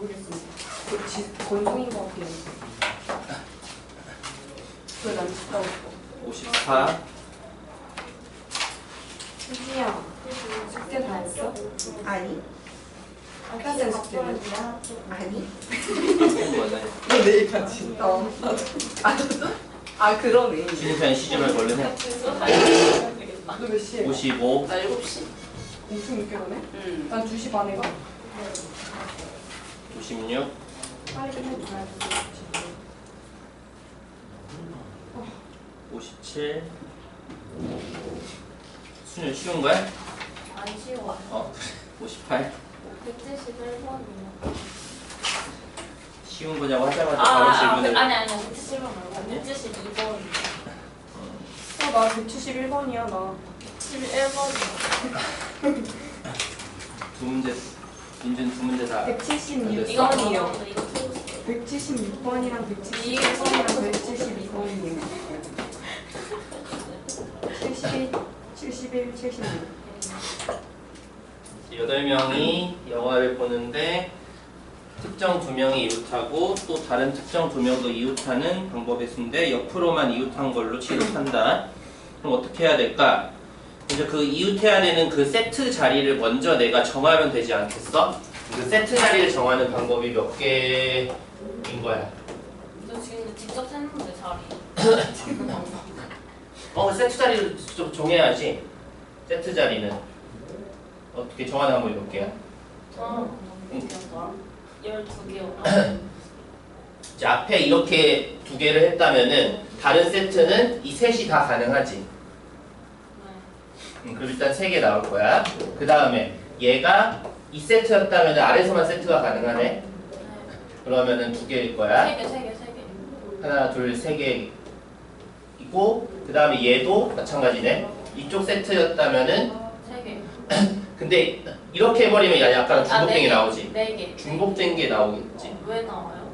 모르겠습니다. 권총인 것 같아요. 그걸 난 진짜 54. 수지야, 숙제 다 했어? 아니. 아까 전 숙제는? 아니. 맞아요. 내일 같이. 아 그러네. 쉬는 시집을 걸로 해. 너 몇 시에? 55. 나 7시. 엄청 늦게 가네? 응. 난 2시 반에 가. 56. 빨리 끝내줘야 돼. 57. 수능 쉬운 거야? 안 쉬워. 58. 171번이요. 쉬운 거냐고 하자마자 바로 질문을. 아니 171번 말고 아니야? 172번. 나 171번이야 나. 171번이요. 두 문제. 민준 두 문제 다. 176번이요. 이거 이거 키우세요. 176번이랑 171번이랑 172번이에요. 71, 76. 8명이 영화를 보는데 특정 두 명이 이웃하고 또 다른 특정 두 명도 이웃하는 방법의 수인데 옆으로만 이웃한 걸로 취급한다. 그럼 어떻게 해야 될까? 이제 그 이웃해야 되는 그 세트 자리를 먼저 내가 정하면 되지 않겠어? 그 세트 자리를 정하는 방법이 몇 개인 거야? 저 지금 직접 셌는데 자리. 세트 자리를 좀 정해야지. 세트 자리는 어떻게 정하는 방법이 몇 개야? 저는 12개요. 이제 앞에 이렇게 두 개를 했다면은 다른 세트는 이 셋이 다 가능하지. 그럼 일단 3개 나올 거야. 그 다음에 얘가 이 세트였다면 아래서만 세트가 가능하네. 그러면은 2개일 거야. 3개. 하나, 둘, 3개이고 그 다음에 얘도 마찬가지네. 이쪽 세트였다면은 3개. 근데 이렇게 해버리면 약간 중복된 게 나오지. 4개. 중복된 게 나오겠지. 왜 나와요?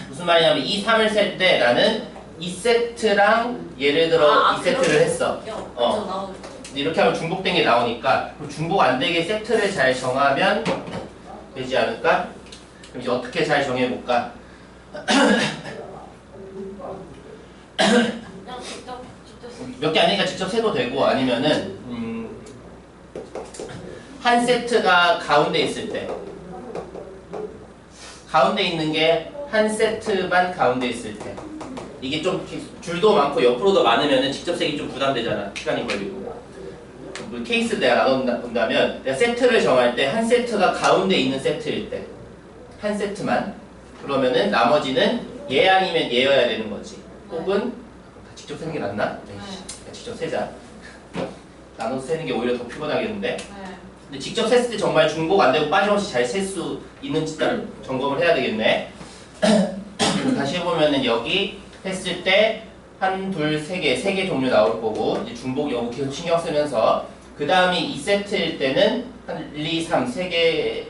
무슨 말이냐면 이 3을 셀 때 나는 이 세트랑 예를 들어 이 세트를 했어. 근데 이렇게 하면 중복된 게 나오니까 중복 안 되게 세트를 잘 정하면 되지 않을까? 그럼 이제 어떻게 잘 정해볼까? 그냥 직접 몇 개 아니니까 직접 세도 되고 아니면은 한 세트가 가운데 있을 때 가운데 있는 게 한 세트만 가운데 있을 때 이게 좀 줄도 많고 옆으로도 많으면은 직접 세기 좀 부담되잖아. 시간이 걸리고. 뭐 케이스 내가 나눠본다면 내가 세트를 정할 때 한 세트가 가운데 있는 세트일 때 한 세트만 그러면은 나머지는 얘 아니면 얘여야 되는 거지. 혹은 직접 세는 게 낫나? 직접 세자. 나눠서 세는 게 오히려 더 피곤하겠는데. 근데 직접 셌을 때 정말 중복 안 되고 빠짐없이 잘 셀 수 있는지를 점검을 해야 되겠네. 다시 해보면은 여기 했을 때 한, 둘, 세 개 종류 나올 거고 이제 중복 여부 계속 신경 쓰면서 그 다음이 2세트일 때는 한 1, 2, 3, 3개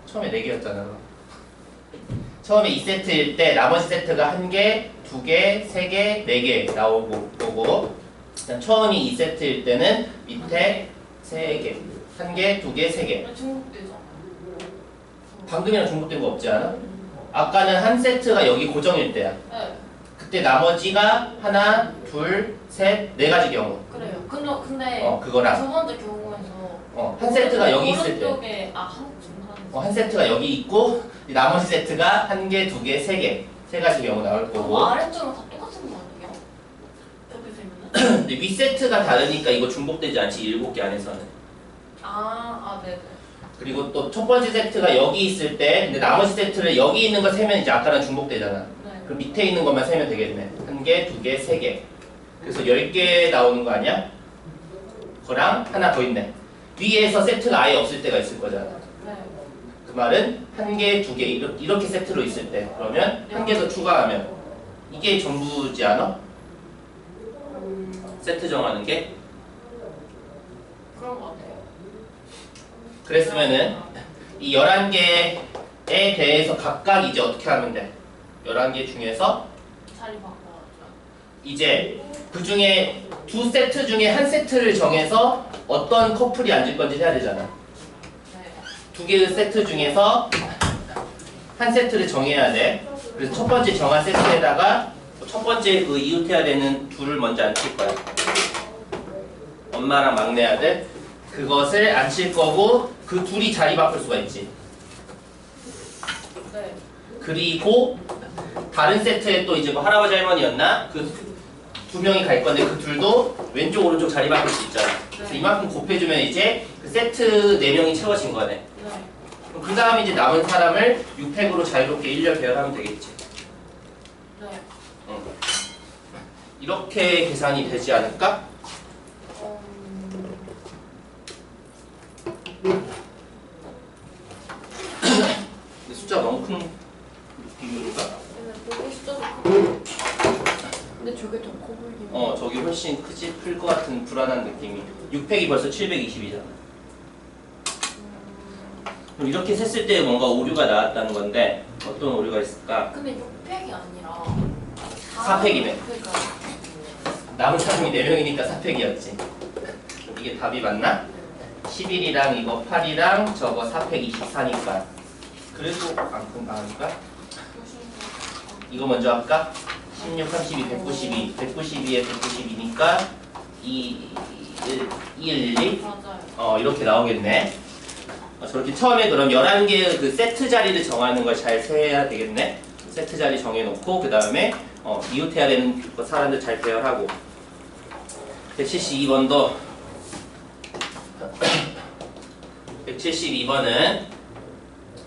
처음에 4개였잖아. 처음에 2세트일 때 나머지 세트가 1개, 2개, 3개, 4개 나올 거고 처음이 2세트일 때는 밑에 3개, 1개, 2개, 3개. 중복되죠. 방금이랑 중복된 거 없지 않아? 아까는 한 세트가 여기 고정일 때야. 네. 그때 나머지가 하나, 둘, 셋, 4가지 경우. 그래요. 근데 그거랑 두 번째 경우에서 한 세트가 여기 있을 때. 오른쪽에 한 세트가 여기 있고 나머지 세트가 1개, 2개, 3개. 3가지 경우 나올 거고. 아래쪽은 다 똑같은 거 아니에요? 그렇게 되면은? 근데 위 세트가 다르니까 이거 중복되지 않지. 7개 안에서는. 네네. 그리고 또 첫 번째 세트가 여기 있을 때 근데 나머지 세트를 여기 있는 거 세면 이제 아까랑 중복되잖아. 네. 그럼 밑에 있는 것만 세면 되겠네. 1개, 2개, 3개. 그래서 10개 나오는 거 아니야? 그거랑 하나 더 있네. 위에서 세트가 아예 없을 때가 있을 거잖아. 네. 그 말은 1개, 2개 이렇게 세트로 있을 때 그러면 1개 더 추가하면 이게 전부지 않아? 세트 정하는 게? 그런 거 같아요. 그랬으면은 이 11개에 대해서 각각 이제 어떻게 하면 돼? 11개 중에서 자리 바꿔야죠. 이제 그 중에 두 세트 중에 한 세트를 정해서 어떤 커플이 앉을 건지 해야 되잖아. 네. 두 개의 세트 중에서 한 세트를 정해야 돼. 그래서 첫 번째 정한 세트에다가 첫 번째 그 이웃해야 되는 둘을 먼저 앉힐 거야. 엄마랑 막내 아들. 그것을 앉힐 거고 그 둘이 자리 바꿀 수가 있지. 네. 그리고 다른 세트에 또 이제 뭐 할아버지 할머니였나? 그 두 명이 갈 건데 그 둘도 왼쪽 오른쪽 자리 바꿀 수 있잖아. 그래서 이만큼 곱해주면 이제 그 세트 4명이 채워진 거네. 네. 그럼 그 다음에 이제 남은 사람을 6팩으로 자유롭게 일렬 배열하면 되겠지. 네. 이렇게 계산이 되지 않을까? 근데 숫자 너무 큰 느낌인가? 근데 보고 숫자도 크고. 근데 저게 더 커 보이긴. 저기 훨씬 크지? 클 것 같은 불안한 느낌이. 6팩이 벌써 720이잖아. 그럼 이렇게 셌을 때 뭔가 오류가 나왔다는 건데 어떤 오류가 있을까? 근데 6팩이 아니라 4팩이네. 그러니까 남은 사람이 4명이니까 4팩이었지. 이게 답이 맞나? 11이랑 이거 8이랑 저거 4팩 24니까. 그래도 안 나니까? 이거 먼저 할까? 16, 32, 192. 192에 192니까 2, 1, 2. 맞아요. 이렇게 나오겠네. 저렇게 처음에 그럼 11개의 그 세트 자리를 정하는 걸 잘 세야 되겠네. 세트 자리 정해놓고 그 다음에 이웃해야 되는 사람들 잘 배열하고. 172번도 172번은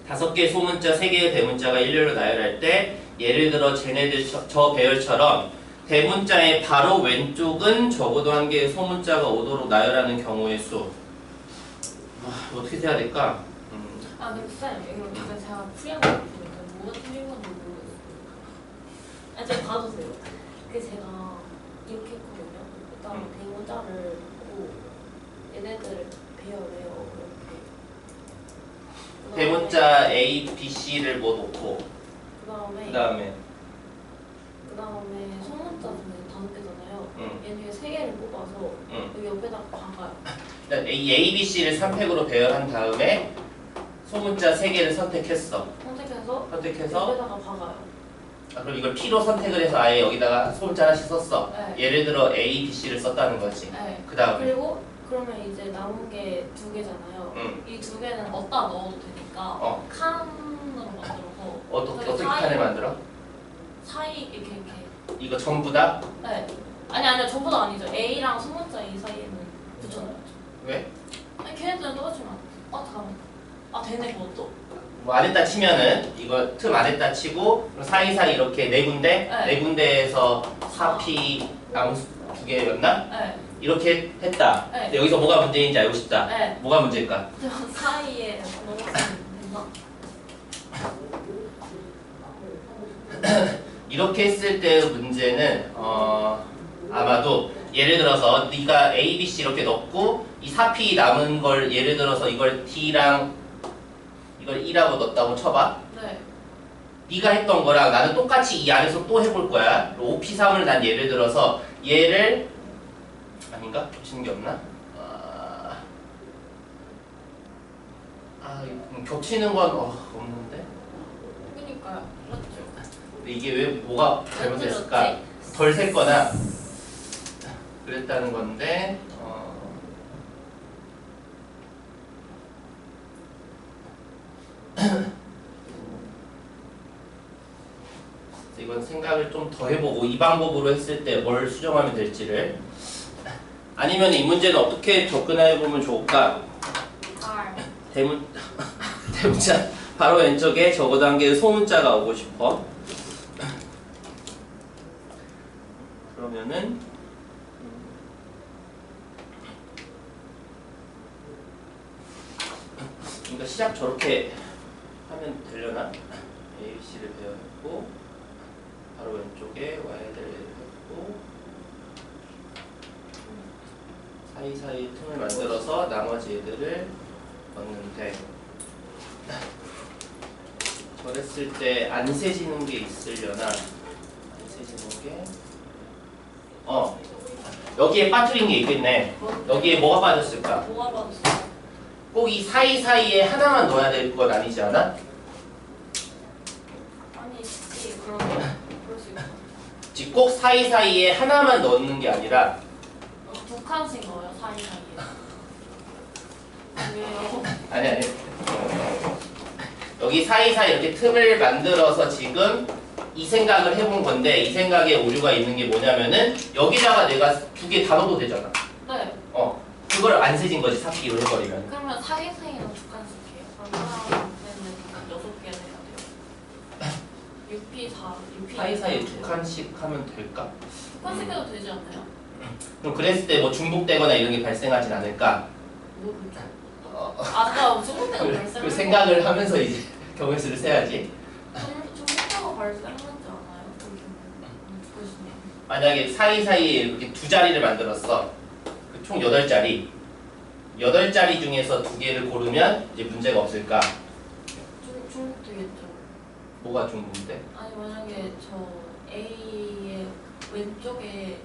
5개의 소문자, 3개의 대문자가 일렬로 나열할 때 예를 들어 쟤네들 저 배열처럼 대문자의 바로 왼쪽은 적어도 1개의 소문자가 오도록 나열하는 경우의 수. 어떻게 해야 될까? 아 근데 쌤 이거 진짜 제가 풀이한 거 보니까 뭐가 틀린 건지 모르겠어요. 아 제가 봐주세요. 그 제가 이렇게 했거든요. 일단 대문자를 놓고 얘네들을 배열해요. 이렇게. 대문자 A, B, C를 뭐 놓고 그 그 다음에 다음에 소문자 중에 5개잖아요. 응. 얘 중에 3개를 뽑아서 응. 여기 옆에다가 박아요. 일단 A, B, C를 3팩으로 배열한 다음에 소문자 3개를 선택했어. 선택해서 옆에다가 박아요. 그럼 이걸 P로 선택을 해서 아예 여기다가 소문자 하나씩 썼어. 네. 예를 들어 A, B, C를 썼다는 거지. 네. 그 다음에 그리고 그러면 이제 남은 게 2개잖아요. 응. 이 2개는 어디다 넣어도 되니까 칸으로 만들어서 어떻게 칸을 만들어? 사이 이렇게 이거 전부 다? 네. 아니 전부 다 아니죠. A랑 소문자 이 사이에는 붙여놔야죠. 왜? 아니 걔네들은 떨어지면 잠깐만. 되네 그것도. 뭐 안에다 치면은 이거 틈 안에다 치고 사이사이 이렇게 네 군데에서 4P 나무 2개였나? 네. 이렇게 했다. 네. 근데 여기서 뭐가 문제인지 알고 싶다. 네. 뭐가 문제일까? 저 사이에 넣었으면 됐나? 이렇게 했을 때의 문제는 아마도 예를 들어서 네가 A, B, C 이렇게 넣고 이 4P 남은 걸 예를 들어서 이걸 D랑 이걸 E라고 넣었다고 쳐봐. 네. 네가 했던 거랑 나는 똑같이 이 안에서 또 해볼 거야. 5P3을 난 예를 들어서 얘를 아닌가? 겹치는 게 없나? 겹치는 건 없는데? 그니까요. 맞죠? 근데 이게 왜 뭐가 잘못됐을까? 덜 샜거나 그랬다는 건데 이건 생각을 좀 더 해보고 이 방법으로 했을 때 뭘 수정하면 될지를 아니면 이 문제는 어떻게 접근해보면 좋을까? 대문자 바로 왼쪽에 적어도 1개의 소문자가 오고 싶어. 그러면은 그러니까 시작 저렇게 하면 되려나? A, B, C를 배워놓고 바로 왼쪽에 Y를 했고 사이사이 틈을 만들어서 나머지 애들을 넣는데 저랬을 때 안 세지는 게 있으려나? 안 세지는 게 여기에 빠뜨린 게 있겠네. 여기에 뭐가 빠졌을까? 뭐가 받았어요? 꼭 이 사이사이에 하나만 넣어야 될 건 아니지 않아? 아니 그럴 수 있어. 즉 꼭 사이사이에 하나만 넣는 게 아니라 두 칸씩 넣어요 사이사이에. 왜요? 아니 여기 사이사이 이렇게 틈을 만들어서 지금 이 생각을 해본 건데 이 생각에 오류가 있는 게 뭐냐면은 여기다가 내가 두 개 다 넣어도 되잖아. 네. 그걸 안 세진 거지 삽기로 해버리면. 그러면 사이사이는 두 칸씩 해요. 그럼 하나는 6개 해야 돼요. 6P 4, 6P 사이사이에 두 칸씩 하면 될까? 두 칸씩 해도 되지 않나요? 그럼 그랬을 때 뭐 중복되거나 이런 게 발생하진 않을까? 모르죠. 아까 중국대가 그 발생한 생각을 하면서 이제 경우수를 세야지. 중국대가 발생하지 않아요? 보시면. 만약에 사이사이에 이렇게 두 자리를 만들었어. 총 8자리. 8자리 중에서 두 개를 고르면 이제 문제가 없을까? 중국 되겠죠. 뭐가 중복돼? 아니 만약에 저 A의 왼쪽에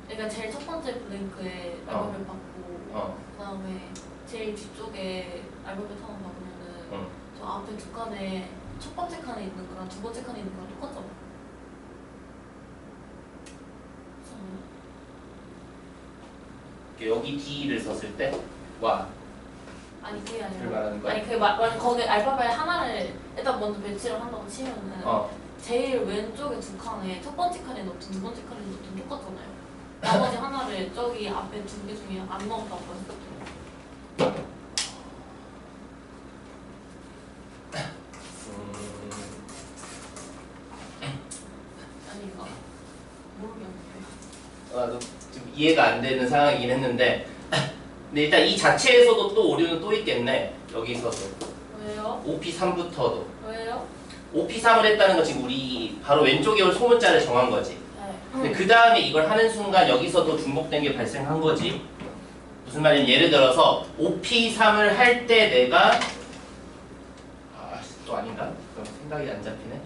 그러니까 제일 첫 번째 블랭크에 알파벳 받고 그다음에 제일 뒤쪽에 알파벳 하나 받으면은 저 앞에 두 칸에 첫 번째 칸에 있는 거랑 두 번째 칸에 있는 거랑 똑같잖아. 여기 D를 썼을 때 와. 아니 그게 그걸 아니라 말하는 거야? 아니 그게 거기 알파벳 하나를 일단 먼저 배치를 한다고 치면은 제일 왼쪽에 두 칸에 첫 번째 칸에 넣든 두 번째 칸에 넣든 똑같잖아요. 나머지 하나를 저기 앞에 두 개 중에 안 넣었다고 했을 때. 아닌가? 모르겠는데. 나도 좀 이해가 안 되는 상황이긴 했는데 근데 일단 이 자체에서도 또 오류는 또 있겠네. 여기서도 왜요? OP3부터도 왜요? OP3을 했다는 건 지금 우리 바로 왼쪽에 올 소문자를 정한 거지. 네. 근데 그 다음에 이걸 하는 순간 여기서도 중복된 게 발생한 거지. 무슨 말이냐면 예를 들어서 OP3을 할 때 내가 또 아닌가? 그럼 생각이 안 잡히네.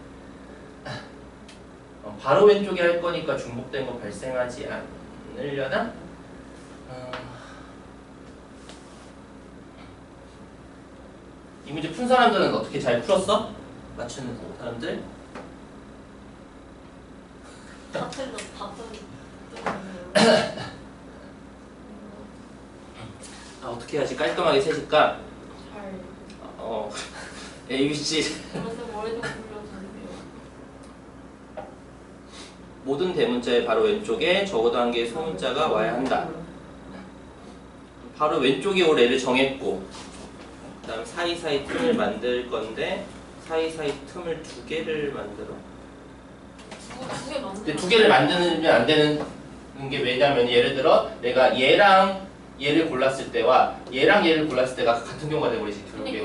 바로 왼쪽에 할 거니까 중복된 거 발생하지 않으려나? 이 문제 푼 사람들은 어떻게 잘 풀었어? 맞추는 사람들? 다 틀렸어요. 어떻게 해야지 깔끔하게 세질까? 잘. ABC 그런데 머리 좀 굴려주세요. 모든 대문자의 바로 왼쪽에 적어도 한 개의 소문자가 와야 한다. 바로 왼쪽에 올 애를 정했고 그 다음 사이사이 틈을 만들 건데 사이사이 틈을 두 개를 만들어. 두개 만들어. 근데 두 개를 만드면 안 되는 게 왜냐면 예를 들어 내가 얘랑 얘를 골랐을 때와 얘랑 얘를 골랐을 때가 같은 경우가 되버리지 두 개.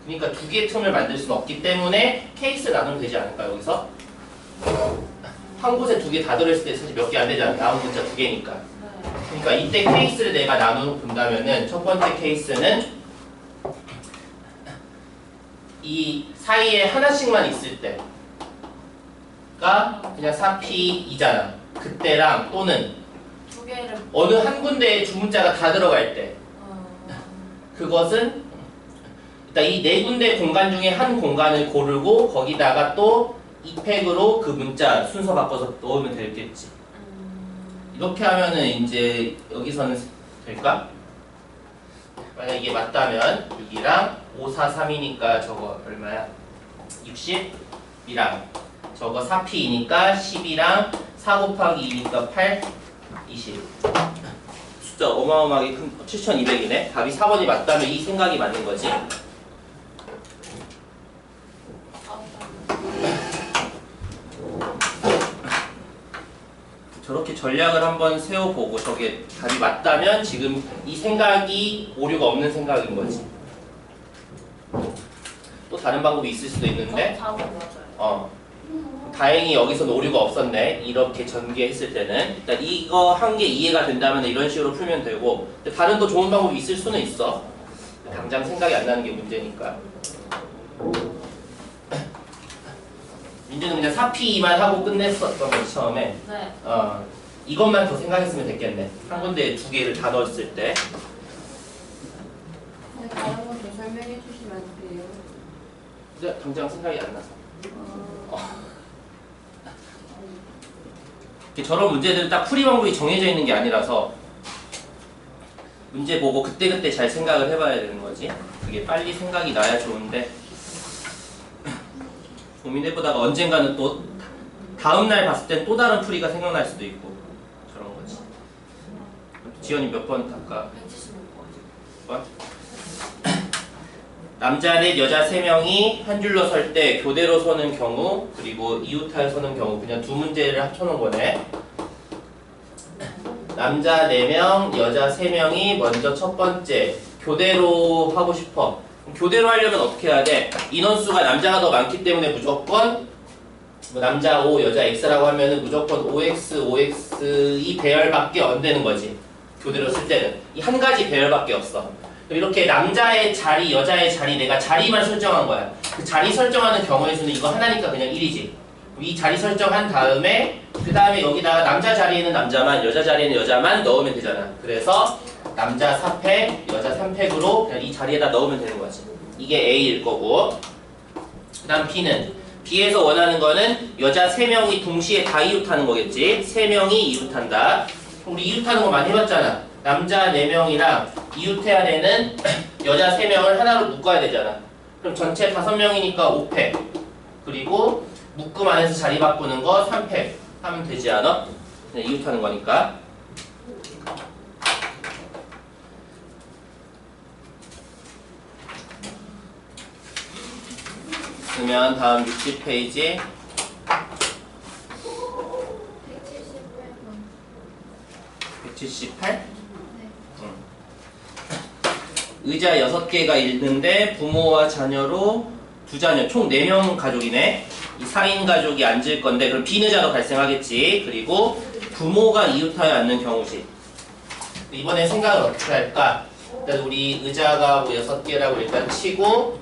그러니까 두 개의 틈을 만들 수는 없기 때문에 케이스 나누면 되지 않을까 여기서? 한 곳에 두 개 다 들어있을 때 사실 몇 개 안 되잖아. 다음 문자 두 개니까. 그러니까 이때 케이스를 내가 나누어 본다면은 첫 번째 케이스는 이 사이에 하나씩만 있을 때가 그냥 4P이잖아. 그때랑 또는 두 개를. 어느 한 군데에 두 문자가 다 들어갈 때 그것은 일단 이 네 군데 공간 중에 한 공간을 고르고 거기다가 또 이팩으로 그 문자 순서 바꿔서 넣으면 되겠지. 이렇게 하면은 이제 여기서는 될까? 만약 이게 맞다면 6이랑 5, 4, 3이니까 저거 얼마야? 60이랑 저거 4P이니까 10이랑 4 곱하기 2니까 8, 20. 숫자 어마어마하게 큰 7200이네. 답이 4번이 맞다면 이 생각이 맞는 거지. 저렇게 전략을 한번 세워보고 저게 답이 맞다면 지금 이 생각이 오류가 없는 생각인 거지. 또 다른 방법이 있을 수도 있는데 4번 맞아요. 다행히 여기서는 오류가 없었네. 이렇게 전개했을 때는 일단 이거 한 개 이해가 된다면 이런 식으로 풀면 되고 근데 다른 더 좋은 방법이 있을 수는 있어. 당장 생각이 안 나는 게 문제니까. 민주는 그냥 4P만 하고 끝냈었던 거지 처음에. 네. 이것만 더 생각했으면 됐겠네. 한 군데에 두 개를 다 넣었을 때. 네. 해주시면 안 돼요? 근데 당장 생각이 안 나서. 저런 문제들은 딱 풀이 방법이 정해져 있는 게 아니라서 문제 보고 그때그때 잘 생각을 해봐야 되는 거지. 그게 빨리 생각이 나야 좋은데 고민해보다가 언젠가는 또 다음날 봤을 땐 또 다른 풀이가 생각날 수도 있고 저런 거지. 지연이 몇 번 할까? 175번. 남자 넷 여자 3명이 한 줄로 설 때 교대로 서는 경우 그리고 이웃하여 서는 경우 그냥 두 문제를 합쳐놓은 거네. 남자 4명 여자 3명이 먼저 첫 번째 교대로 하고 싶어. 교대로 하려면 어떻게 해야 돼? 인원수가 남자가 더 많기 때문에 무조건 뭐 남자 5 여자 X라고 하면은 무조건 5X 5X 이 배열밖에 안 되는 거지. 교대로 쓸 때는 이 한 가지 배열밖에 없어. 이렇게 남자의 자리, 여자의 자리 내가 자리만 설정한 거야. 그 자리 설정하는 경우의 수는 이거 하나니까 그냥 1이지. 이 자리 설정한 다음에 그 다음에 여기다가 남자 자리에는 남자만, 여자 자리에는 여자만 넣으면 되잖아. 그래서 남자 4팩, 여자 3팩으로 그냥 이 자리에다 넣으면 되는 거지. 이게 A일 거고. 그 다음 B는 B에서 원하는 거는 여자 3명이 동시에 다 이웃하는 거겠지. 3명이 이웃한다. 우리 이웃하는 거 많이 해봤잖아. 남자 4명이랑 이웃해야 되는 여자 3명을 하나로 묶어야 되잖아. 그럼 전체 5명이니까 5팩. 그리고 묶음 안에서 자리 바꾸는 거 3팩 하면 되지 않아? 그냥 이웃하는 거니까. 그러면 다음 60페이지 178? 의자 6개가 있는데 부모와 자녀로 2자녀 총 4명 가족이네. 이 4인 가족이 앉을 건데 그럼 빈의자도 발생하겠지. 그리고 부모가 이웃하여 앉는 경우지. 이번에 생각을 어떻게 할까? 일단 우리 의자가 뭐 6개라고 일단 치고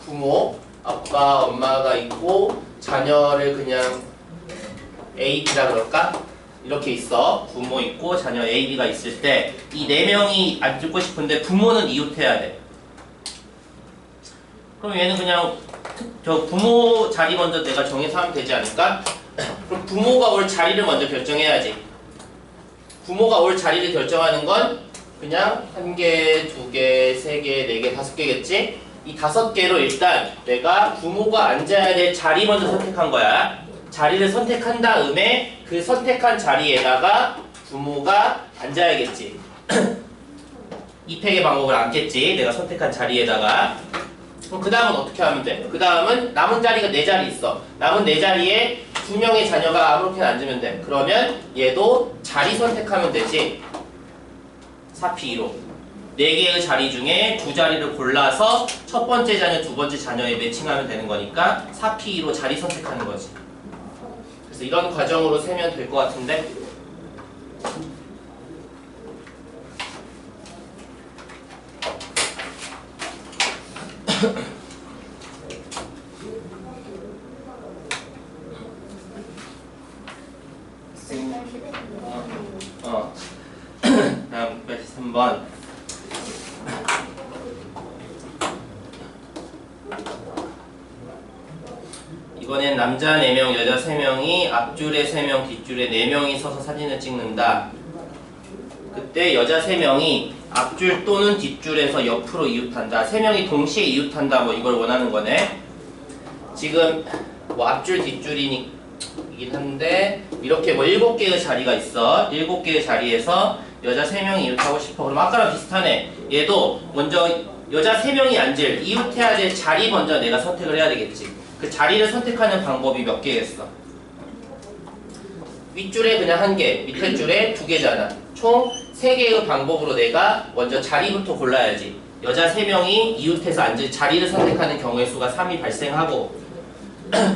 부모, 아빠, 엄마가 있고 자녀를 그냥 A, B라 그럴까? 이렇게 있어. 부모 있고 자녀 A, B가 있을 때 이 4명이 앉고 싶은데 부모는 이웃해야 돼. 그럼 얘는 그냥 저 부모 자리 먼저 내가 정해서 하면 되지 않을까? 그럼 부모가 올 자리를 먼저 결정해야지. 부모가 올 자리를 결정하는 건 그냥 1개, 2개, 3개, 4개, 5개겠지? 이 5개로 일단 내가 부모가 앉아야 될 자리 먼저 선택한 거야. 자리를 선택한 다음에 그 선택한 자리에다가 부모가 앉아야겠지. 이 팩의 방법을 안겠지. 내가 선택한 자리에다가. 그럼 그 다음은 어떻게 하면 돼? 그 다음은 남은 자리가 4자리 있어. 남은 4자리에 2명의 자녀가 아무렇게나 앉으면 돼. 그러면 얘도 자리 선택하면 되지. 4P2로 4개의 자리 중에 2자리를 골라서 첫 번째 자녀, 두 번째 자녀에 매칭하면 되는 거니까 4P2로 자리 선택하는 거지. 그래서 이런 과정으로 세면 될 것 같은데 다음 183번 이번엔 남자 4명, 여자 3명이 앞줄에 3명, 뒷줄에 4명이 서서 사진을 찍는다. 그때 여자 3명이 앞줄 또는 뒷줄에서 옆으로 이웃한다. 3명이 동시에 이웃한다. 뭐 이걸 원하는 거네. 지금 뭐 앞줄, 뒷줄이긴 한데 이렇게 뭐 7개의 자리가 있어. 7개의 자리에서 여자 3명이 이웃하고 싶어. 그럼 아까랑 비슷하네. 얘도 먼저 여자 3명이 앉을 이웃해야 될 자리 먼저 내가 선택을 해야 되겠지. 그 자리를 선택하는 방법이 몇 개겠어? 윗줄에 그냥 1개, 밑에 줄에 2개잖아. 총 3개의 방법으로 내가 먼저 자리부터 골라야지. 여자 3명이 이웃해서 앉을 자리를 선택하는 경우의 수가 3이 발생하고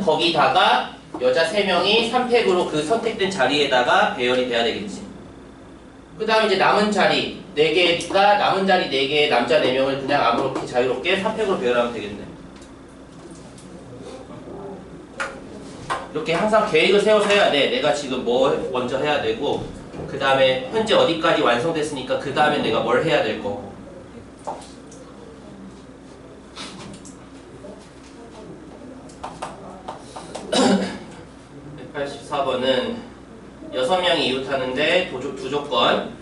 거기다가 여자 3명이 3팩으로 그 선택된 자리에다가 배열이 돼야 되겠지. 그 다음에 이제 남은 자리 4개니까 남은 자리 4개에 남자 4명을 그냥 아무렇게 자유롭게 3팩으로 배열하면 되겠네. 이렇게 항상 계획을 세워서 해야 돼. 내가 지금 뭐 먼저 해야 되고 그 다음에 현재 어디까지 완성됐으니까 그 다음에 내가 뭘 해야 될 거고 4번은 6명이 이웃하는데 두 조건.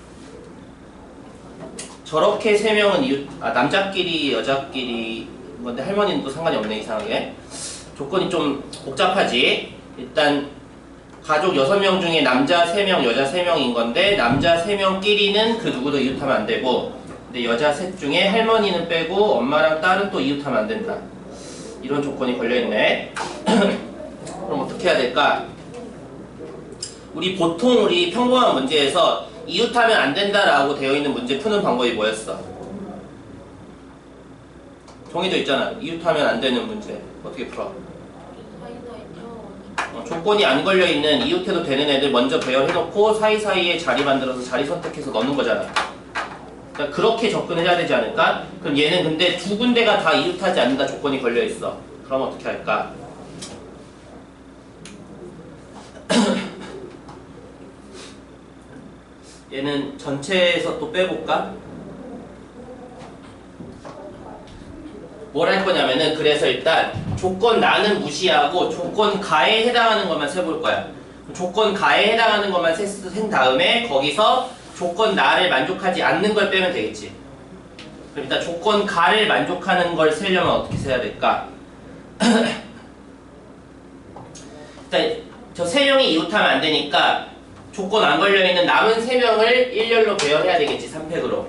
저렇게 3명은 남자끼리 여자끼리 건데 할머니는 또 상관이 없네 이상하게. 조건이 좀 복잡하지. 일단 가족 6명 중에 남자 3명 여자 3명인 건데 남자 3명끼리는 그 누구도 이웃하면 안 되고, 근데 여자 셋 중에 할머니는 빼고 엄마랑 딸은 또 이웃하면 안 된다. 이런 조건이 걸려있네. 그럼 어떻게 해야 될까? 보통 우리 평범한 문제에서 이웃하면 안 된다라고 되어 있는 문제 푸는 방법이 뭐였어? 정해져 있잖아. 이웃하면 안 되는 문제. 어떻게 풀어? 조건이 안 걸려있는 이웃해도 되는 애들 먼저 배열해놓고 사이사이에 자리 만들어서 자리 선택해서 넣는 거잖아. 그러니까 그렇게 접근해야 되지 않을까? 그럼 얘는 근데 두 군데가 다 이웃하지 않는다 조건이 걸려있어. 그럼 어떻게 할까? 얘는 전체에서 또 빼볼까? 뭘 할 거냐면은, 그래서 일단 조건 나는 무시하고 조건 가에 해당하는 것만 세볼 거야. 조건 가에 해당하는 것만 센 다음에 거기서 조건 나를 만족하지 않는 걸 빼면 되겠지. 그럼 일단 조건 가를 만족하는 걸 세려면 어떻게 세야 될까? 일단 저 3명이 이웃하면 안 되니까 조건 안 걸려있는 남은 3명을 일렬로 배열해야 되겠지. 3팩으로.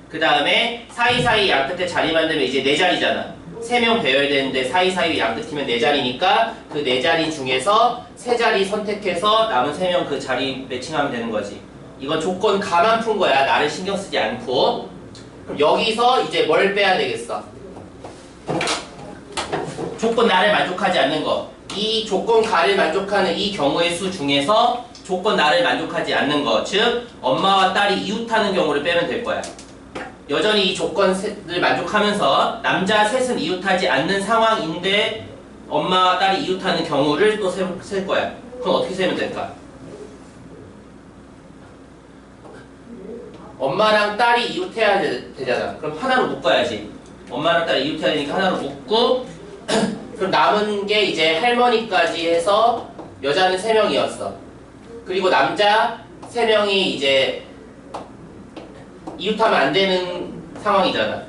그 다음에 사이사이 양끝에 자리 만들면 이제 4자리잖아. 3명 배열되는데 사이사이 양끝이면 4자리니까 그 4자리 중에서 3자리 선택해서 남은 3명 그 자리 매칭하면 되는 거지. 이건 조건 가만 푼 거야. 나를 신경 쓰지 않고. 그럼 여기서 이제 뭘 빼야 되겠어? 조건 나를 만족하지 않는 거. 이 조건 가를 만족하는 이 경우의 수 중에서 조건 나를 만족하지 않는 거, 즉 엄마와 딸이 이웃하는 경우를 빼면 될 거야. 여전히 이 조건을 만족하면서 남자 셋은 이웃하지 않는 상황인데 엄마와 딸이 이웃하는 경우를 또 셀 거야. 그럼 어떻게 세면 될까? 엄마랑 딸이 이웃해야 되잖아. 그럼 하나로 묶어야지. 엄마랑 딸이 이웃해야 되니까 하나로 묶고 그럼 남은 게 이제 할머니까지 해서 여자는 3명이었어. 그리고 남자 3명이 이제 이웃하면 안 되는 상황이잖아.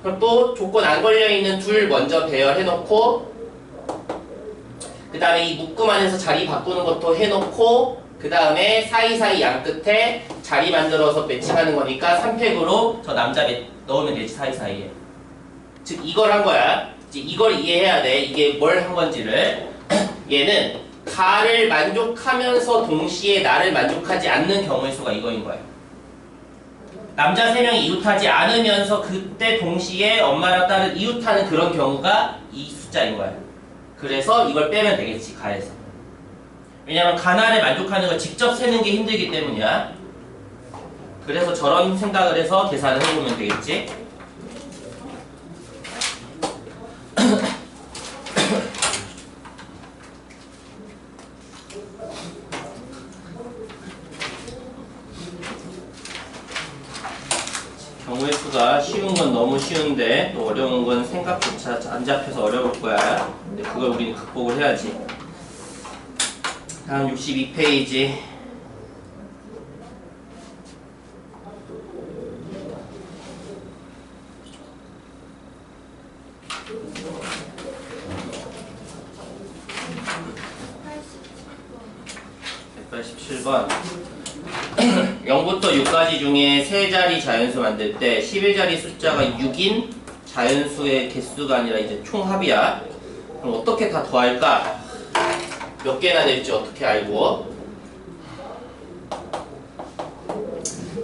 그럼 또 조건 안 걸려있는 둘 먼저 배열해놓고 그 다음에 이 묶음 안에서 자리 바꾸는 것도 해놓고 그 다음에 사이사이 양끝에 자리 만들어서 매칭하는 거니까 3팩으로 저 남자 넣으면 되지. 사이사이에. 즉 이걸 한 거야. 이걸 이해해야 돼. 이게 뭘 한 건지를. 얘는 가를 만족하면서 동시에 나를 만족하지 않는 경우의 수가 이거인 거야. 남자 3명이 이웃하지 않으면서 그때 동시에 엄마랑 딸을 이웃하는 그런 경우가 이 숫자인 거야. 그래서 이걸 빼면 되겠지. 가에서. 왜냐면 가나를 만족하는 걸 직접 세는 게 힘들기 때문이야. 그래서 저런 생각을 해서 계산을 해보면 되겠지. 경우의 수가 쉬운 건 너무 쉬운데 또 어려운 건 생각조차 안 잡혀서 어려울 거야. 근데 그걸 우리는 극복을 해야지. 다음 62페이지. (187번) 0부터 6까지 중에 3자리 자연수 만들 때 11자리 숫자가 6인 자연수의 개수가 아니라 이제 총합이야. 그럼 어떻게 다 더할까? 몇 개나 될지 어떻게 알고?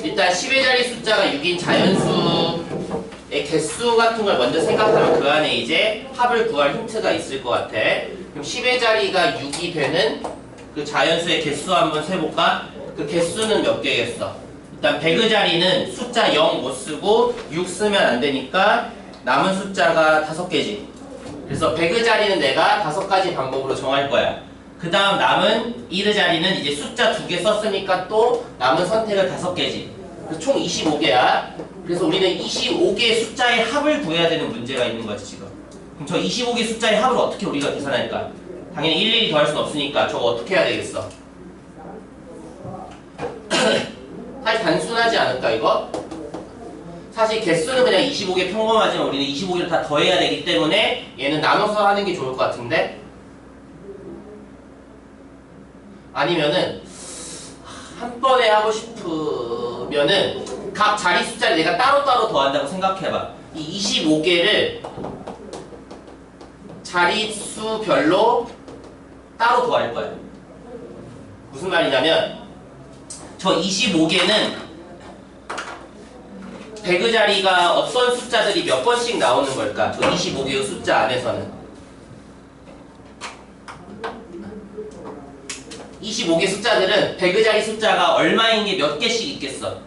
일단 11자리 숫자가 6인 자연수의 개수 같은 걸 먼저 생각하면 그 안에 이제 합을 구할 힌트가 있을 것 같아. 그럼 11자리가 6이 되는 그 자연수의 개수 한번 세볼까? 그 개수는 몇 개겠어? 일단 배그 자리는 숫자 0 못 쓰고 6 쓰면 안 되니까 남은 숫자가 5개지. 그래서 배그 자리는 내가 5가지 방법으로 정할 거야. 그 다음 남은 이르 자리는 이제 숫자 2개 썼으니까 또 남은 선택을 5개지. 그래서 총 25개야. 그래서 우리는 25개의 숫자의 합을 구해야 되는 문제가 있는 거지 지금. 그럼 저 25개 숫자의 합을 어떻게 우리가 계산할까? 당연히 일일이 더할 수는 없으니까 저거 어떻게 해야 되겠어? 사실 단순하지 않을까 이거? 사실 개수는 그냥 25개 평범하지만 우리는 25개를 다 더해야 되기 때문에 얘는 나눠서 하는 게 좋을 것 같은데? 아니면은 한 번에 하고 싶으면은 각 자리 숫자를 내가 따로따로 더한다고 생각해봐. 이 25개를 자릿수별로 따로 더할 거야. 무슨 말이냐면 저 25개는 배그 자리가 어떤 숫자들이 몇 번씩 나오는 걸까? 저 25개의 숫자 안에서는 25개 숫자들은 배그 자리 숫자가 얼마인 게 몇 개씩 있겠어?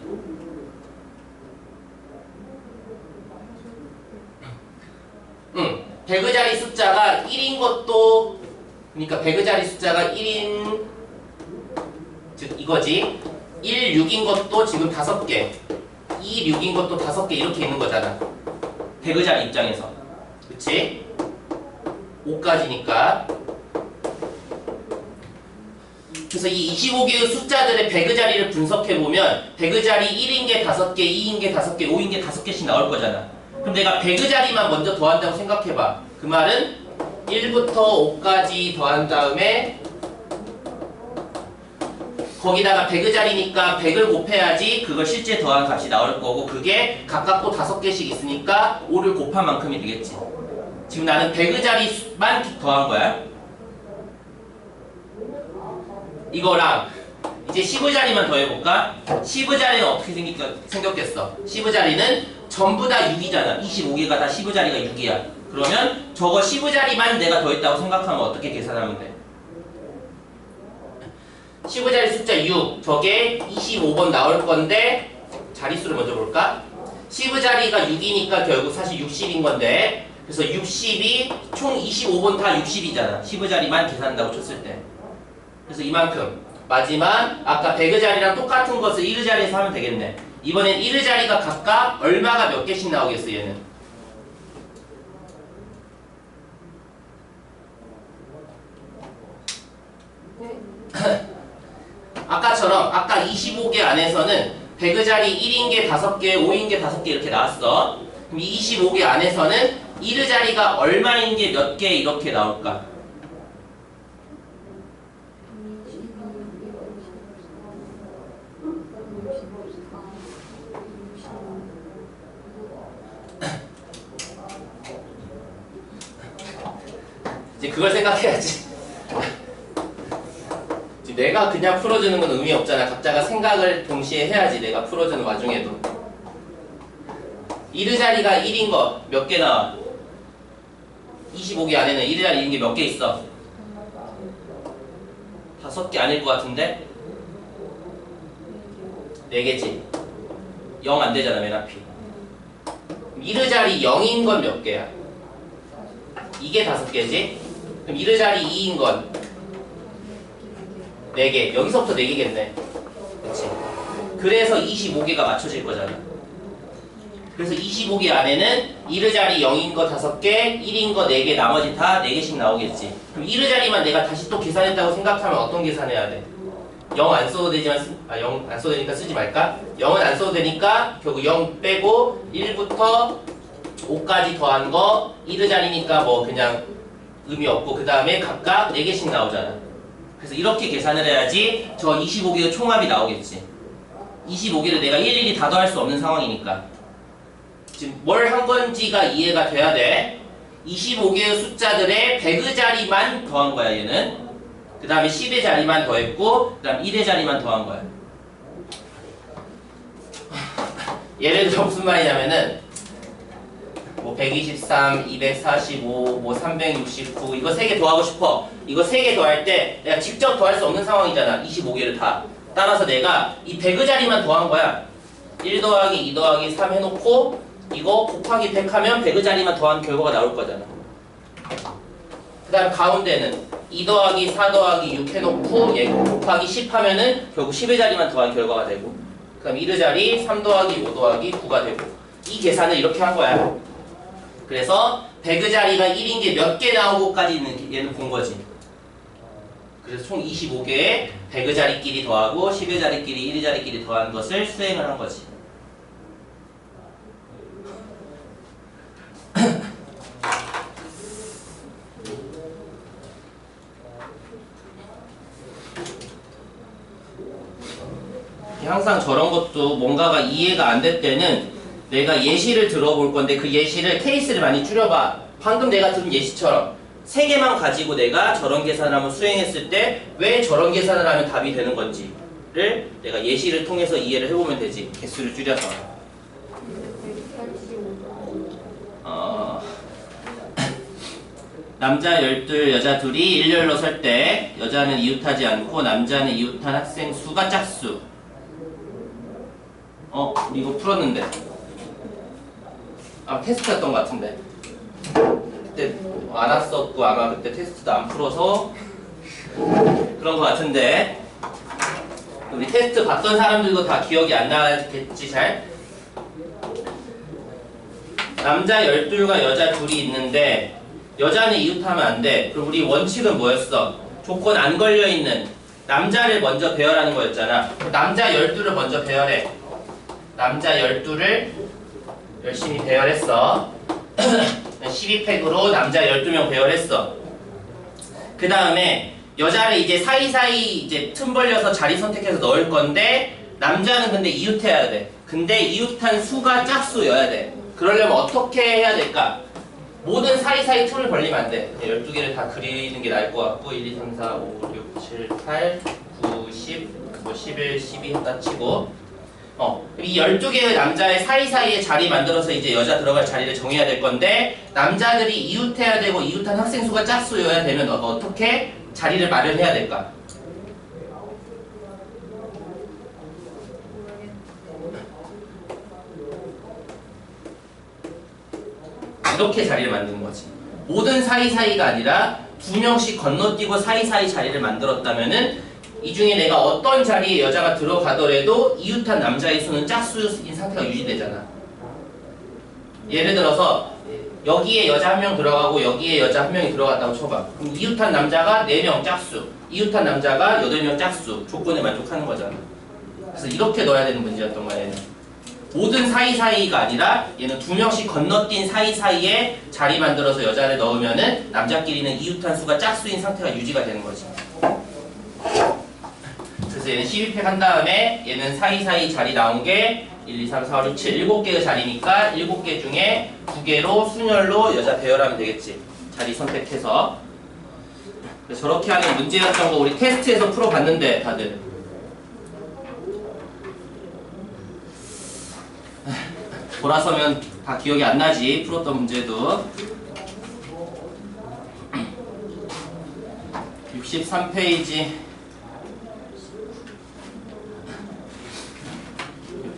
배그 자리 숫자가 1인 것도 그러니까 배그 자리 숫자가 1인 즉 이거지 1, 6인 것도 지금 5개 2, 6인 것도 5개 이렇게 있는 거잖아 배그 자리 입장에서 그치? 5까지니까 그래서 이 25개의 숫자들의 배그 자리를 분석해보면 배그 자리 1인 게 5개, 2인 게 5개, 5인 게 5개씩 나올 거잖아 그럼 내가 배그 자리만 먼저 더한다고 생각해봐 그 말은 1부터 5까지 더한 다음에 거기다가 배그 자리니까 100을 곱해야지 그걸 실제 더한 값이 나올 거고 그게 각각 또 5개씩 있으니까 5를 곱한 만큼이 되겠지 지금 나는 배그 자리만 더한 거야 이거랑 이제 10의 자리만 더해볼까? 10의 자리는 어떻게 생겼겠어? 10의 자리는 전부 다 6이잖아 25개가 다 10의 자리가 6이야 그러면 저거 10의 자리만 내가 더했다고 생각하면 어떻게 계산하면 돼? 10의 자리 숫자 6 저게 25번 나올 건데 자릿수를 먼저 볼까? 10의 자리가 6이니까 결국 사실 60인 건데 그래서 60이 총 25번 다 60이잖아 10의 자리만 계산한다고 쳤을 때 그래서 이만큼 마지막 아까 100의 자리랑 똑같은 것을 1의 자리에서 하면 되겠네 이번엔 1의 자리가 각각 얼마가 몇 개씩 나오겠어 얘는 아까처럼 아까 25개 안에서는 100의 자리 1인 게 5개, 5인 게 5개 이렇게 나왔어 그럼 이 25개 안에서는 1의 자리가 얼마인 게 몇 개 이렇게 나올까? 이제 그걸 생각해야지 내가 그냥 풀어주는 건 의미 없잖아 각자가 생각을 동시에 해야지 내가 풀어주는 와중에도 1의 자리가 1인 거 몇 개 나와? 25개 안에는 1의 자리 1인 게 몇 개 있어? 5개 아닐 것 같은데? 4개지 0 안 되잖아 맨 앞이 1의 자리 0인 건 몇 개야? 이게 5개지? 그럼 1의 자리 2인 건 4개. 여기서부터 4개겠네. 그치? 그래서 25개가 맞춰질 거잖아. 그래서 25개 안에는 1의 자리 0인 거 5개, 1인 거 4개, 나머지 다 4개씩 나오겠지. 그럼 1의 자리만 내가 다시 또 계산했다고 생각하면 어떤 계산해야 돼? 0 안 써도 되지만, 0 안 써도 되니까 쓰지 말까? 0은 안 써도 되니까 결국 0 빼고 1부터 5까지 더한 거 1의 자리니까 뭐 그냥 의미 없고 그 다음에 각각 4개씩 나오잖아. 그래서 이렇게 계산을 해야지 저 25개의 총합이 나오겠지. 25개를 내가 일일이 다 더할 수 없는 상황이니까. 지금 뭘 한 건지가 이해가 돼야 돼. 25개의 숫자들의 100의 자리만 더한 거야 얘는. 그 다음에 10의 자리만 더했고 그 다음 1의 자리만 더한 거야. 예를 들어 무슨 말이냐면은 뭐 123, 245, 뭐 369 이거 3개 더하고 싶어. 이거 3개 더할 때 내가 직접 더할 수 없는 상황이잖아. 25개를 다. 따라서 내가 이 100의 자리만 더한 거야. 1 더하기 2 더하기 3 해놓고 이거 곱하기 100 하면 100의 자리만 더한 결과가 나올 거잖아. 그 다음 가운데는 2 더하기 4 더하기 6 해놓고 얘 곱하기 10 하면은 결국 10의 자리만 더한 결과가 되고 그 다음 1의 자리 3 더하기 5 더하기 9가 되고 이 계산을 이렇게 한 거야. 그래서 100의 자리가 1인 게 몇 개 나오고까지 얘는 본 거지. 그래서 총 25개의 100의 자리끼리 더하고 10의 자리끼리 1의 자리끼리 더한 것을 수행을 한 거지. 항상 저런 것도 뭔가가 이해가 안 될 때는 내가 예시를 들어볼 건데 그 예시를 케이스를 많이 줄여봐. 방금 내가 들은 예시처럼 3개만 가지고 내가 저런 계산을 한번 수행했을 때 왜 저런 계산을 하면 답이 되는 건지를 내가 예시를 통해서 이해를 해보면 되지. 개수를 줄여서. 남자 12, 여자 2이 일렬로 설 때 여자는 이웃하지 않고 남자는 이웃한 학생 수가 짝수. 우리 이거 풀었는데. 테스트였던 것 같은데. 그때 안 왔었고 아마 그때 테스트도 안 풀어서 그런 것 같은데. 우리 테스트 봤던 사람들도 다 기억이 안 나겠지 잘? 남자 12과 여자 2이 있는데 여자는 이웃하면 안 돼. 그럼 우리 원칙은 뭐였어? 조건 안 걸려있는 남자를 먼저 배열하는 거였잖아. 남자 12를 먼저 배열해. 남자 12를 열심히 배열했어. 12팩으로 남자 12명 배열했어. 그 다음에 여자를 이제 사이사이 이제 틈 벌려서 자리 선택해서 넣을 건데 남자는 근데 이웃해야 돼. 근데 이웃한 수가 짝수여야 돼. 그러려면 어떻게 해야 될까? 모든 사이사이 틈을 벌리면 안 돼. 12개를 다 그리는 게 나을 것 같고 1, 2, 3, 4, 5, 6, 7, 8, 9, 10, 뭐 11, 12 했다 치고 이 12개의 남자의 사이사이에 자리 만들어서 이제 여자 들어갈 자리를 정해야 될 건데 남자들이 이웃해야 되고 이웃한 학생 수가 짝수여야 되면 어떻게 자리를 마련해야 될까? 이렇게 자리를 만드는 거지. 모든 사이사이가 아니라 2명씩 건너뛰고 사이사이 자리를 만들었다면은 이 중에 내가 어떤 자리에 여자가 들어가더라도 이웃한 남자의 수는 짝수인 상태가 유지되잖아. 예를 들어서 여기에 여자 1명 들어가고 여기에 여자 1명이 들어갔다고 쳐봐. 그럼 이웃한 남자가 4명 짝수, 이웃한 남자가 8명 짝수, 조건에 만족하는 거잖아. 그래서 이렇게 넣어야 되는 문제였던 거야, 얘는. 모든 사이사이가 아니라 얘는 2명씩 건너뛴 사이사이에 자리 만들어서 여자를 넣으면은 남자끼리는 이웃한 수가 짝수인 상태가 유지가 되는 거지. 그래서 얘는 12팩 한 다음에 얘는 사이사이 자리 나온 게 1, 2, 3, 4, 5, 6, 7, 7개의 자리니까 7개 중에 2개로 순열로 여자 배열하면 되겠지. 자리 선택해서. 그래서 저렇게 하는 문제였던 거 우리 테스트에서 풀어봤는데 다들. 돌아서면 다 기억이 안 나지. 풀었던 문제도. 63페이지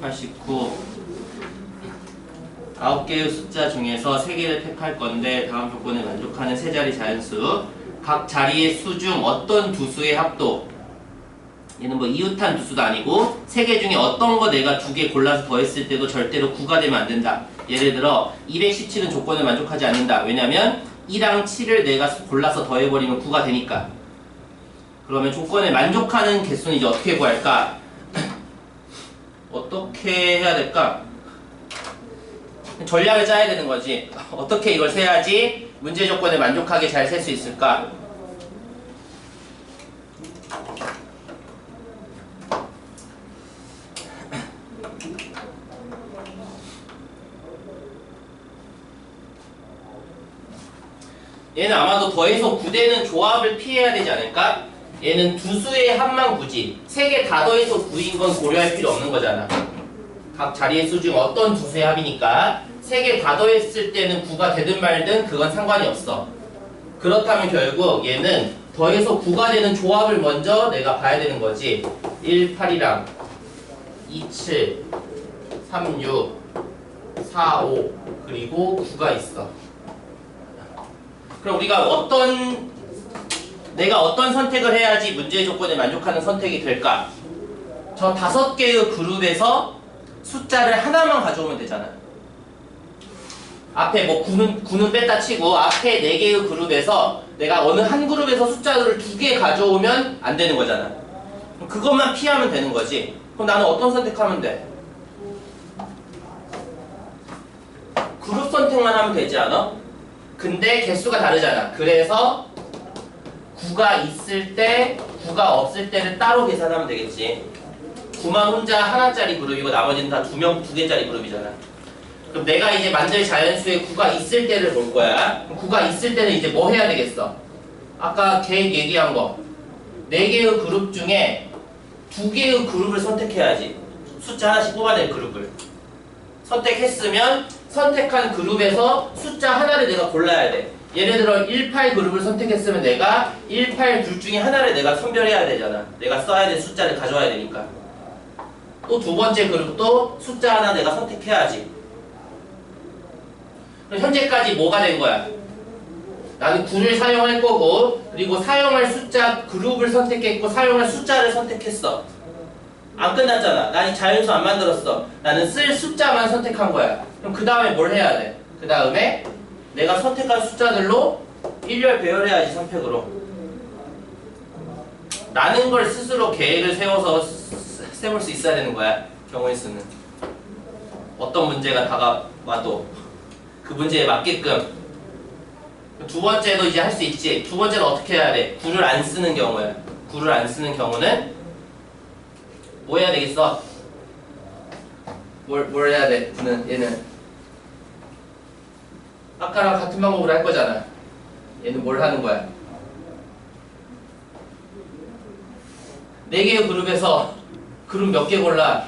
189 9개의 숫자 중에서 3개를 택할 건데 다음 조건에 만족하는 세 자리 자연수 각 자리의 수 중 어떤 두 수의 합도 얘는 뭐 이웃한 두 수도 아니고 3개 중에 어떤 거 내가 2개 골라서 더했을 때도 절대로 9가 되면 안 된다. 예를 들어 217은 조건에 만족하지 않는다. 왜냐면 2랑 7을 내가 골라서 더해버리면 9가 되니까. 그러면 조건에 만족하는 개수는 이제 어떻게 구할까? 어떻게 해야 될까? 전략을 짜야 되는 거지. 어떻게 이걸 세야지 문제 조건에 만족하게 잘 셀 수 있을까? 얘는 아마도 더해서 9되는 조합을 피해야 되지 않을까? 얘는 두 수의 합만 굳이 3개 다 더해서 9인 건 고려할 필요 없는 거잖아. 각 자리의 수 중 어떤 두 수의 합이니까 3개 다 더했을 때는 9가 되든 말든 그건 상관이 없어. 그렇다면 결국 얘는 더해서 9가 되는 조합을 먼저 내가 봐야 되는 거지. 1, 8이랑 2, 7, 3, 6, 4, 5 그리고 9가 있어. 그럼 우리가 내가 어떤 선택을 해야지 문제의 조건에 만족하는 선택이 될까? 저 5개의 그룹에서 숫자를 하나만 가져오면 되잖아. 앞에 뭐 9는 뺐다 치고 앞에 4개의 그룹에서 내가 어느 한 그룹에서 숫자를 2개 가져오면 안 되는 거잖아. 그것만 피하면 되는 거지. 그럼 나는 어떤 선택하면 돼? 그룹 선택만 하면 되지 않아? 근데 개수가 다르잖아. 그래서 9가 있을 때, 9가 없을 때를 따로 계산하면 되겠지. 9만 혼자 하나짜리 그룹이고 나머지는 다 2개짜리 그룹이잖아. 그럼 내가 이제 만들 자연수에 9가 있을 때를 볼 거야. 그럼 9가 있을 때는 이제 뭐 해야 되겠어? 아까 걔 얘기한 거 4개의 그룹 중에 2개의 그룹을 선택해야지. 숫자 하나씩 뽑아낼 그룹을 선택했으면 선택한 그룹에서 숫자 하나를 내가 골라야 돼. 예를 들어 18 그룹을 선택했으면 내가 18 둘 중에 하나를 내가 선별해야 되잖아. 내가 써야 될 숫자를 가져와야 되니까. 또 두 번째 그룹도 숫자 하나 내가 선택해야지. 그럼 현재까지 뭐가 된 거야? 나는 9를 사용할 거고, 그리고 사용할 숫자 그룹을 선택했고 사용할 숫자를 선택했어. 안 끝났잖아. 난 자연수 안 만들었어. 나는 쓸 숫자만 선택한 거야. 그럼 그 다음에 뭘 해야 돼? 그 다음에 내가 선택한 숫자들로 일렬 배열해야지. 선택으로. 라는 걸 스스로 계획을 세워서 세울 수 있어야 되는 거야. 경우의 수는. 어떤 문제가 다가와도 그 문제에 맞게끔. 두 번째도 이제 할 수 있지. 두 번째는 어떻게 해야 돼? 9를 안 쓰는 경우야. 9를 안 쓰는 경우는 뭐 해야 되겠어? 뭘 해야 돼? 9는 얘는 아까랑 같은 방법으로 할 거잖아. 얘는 뭘 하는 거야? 4개의 그룹에서 그룹 몇 개 골라?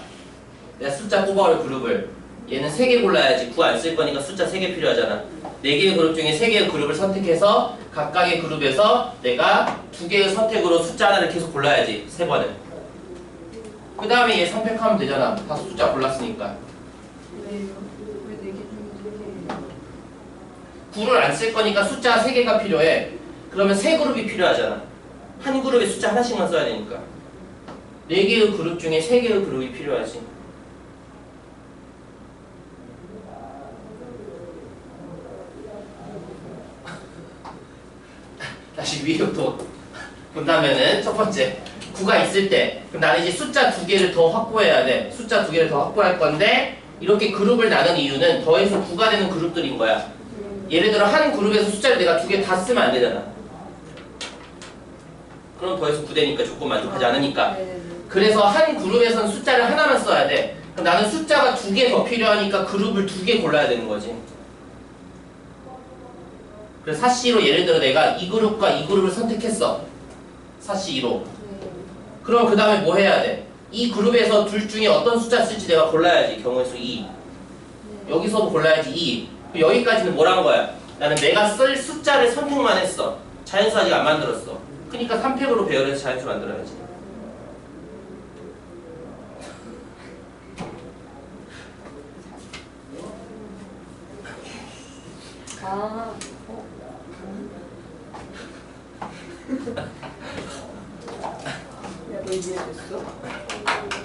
내가 숫자 뽑아올 그룹을. 얘는 3개 골라야지. 9 안 쓸 거니까 숫자 3개 필요하잖아. 4개의 그룹 중에 3개의 그룹을 선택해서 각각의 그룹에서 내가 2개의 선택으로 숫자 하나를 계속 골라야지. 3번을. 그 다음에 얘 선택하면 되잖아. 다 숫자 골랐으니까. 왜요? 왜 4개 중에 3개? 9를 안 쓸 거니까 숫자 3개가 필요해. 그러면 3그룹이 필요하잖아. 한 그룹에 숫자 하나씩만 써야 되니까. 4개의 그룹 중에 3개의 그룹이 필요하지. 다시 위로부터 본다면은 첫 번째 9가 있을 때 그럼 나는 이제 숫자 2개를 더 확보해야 돼. 숫자 2개를 더 확보할 건데 이렇게 그룹을 나눈 이유는 더해서 9가 되는 그룹들인 거야. 예를 들어 한 그룹에서 숫자를 내가 2개 다 쓰면 안 되잖아. 그럼 더해서 9 되니까 조건 만족하지 않으니까. 그래서 한 그룹에서는 숫자를 하나만 써야 돼. 그럼 나는 숫자가 2개 더 필요하니까 그룹을 2개 골라야 되는 거지. 그래서 사씨로 예를 들어 내가 이 그룹과 이 그룹을 선택했어. 사씨2로. 그럼 그 다음에 뭐 해야 돼? 이 그룹에서 둘 중에 어떤 숫자 쓸지 내가 골라야지. 경우의 수 2. 여기서도 골라야지 2. 여기까지는 뭐란 거야? 나는 내가 쓸 숫자를 선택만 했어. 자연수 아직 안 만들었어. 그러니까 3팩으로 배열해서 자연수 만들어야지. 아, 야, 너 이해됐어?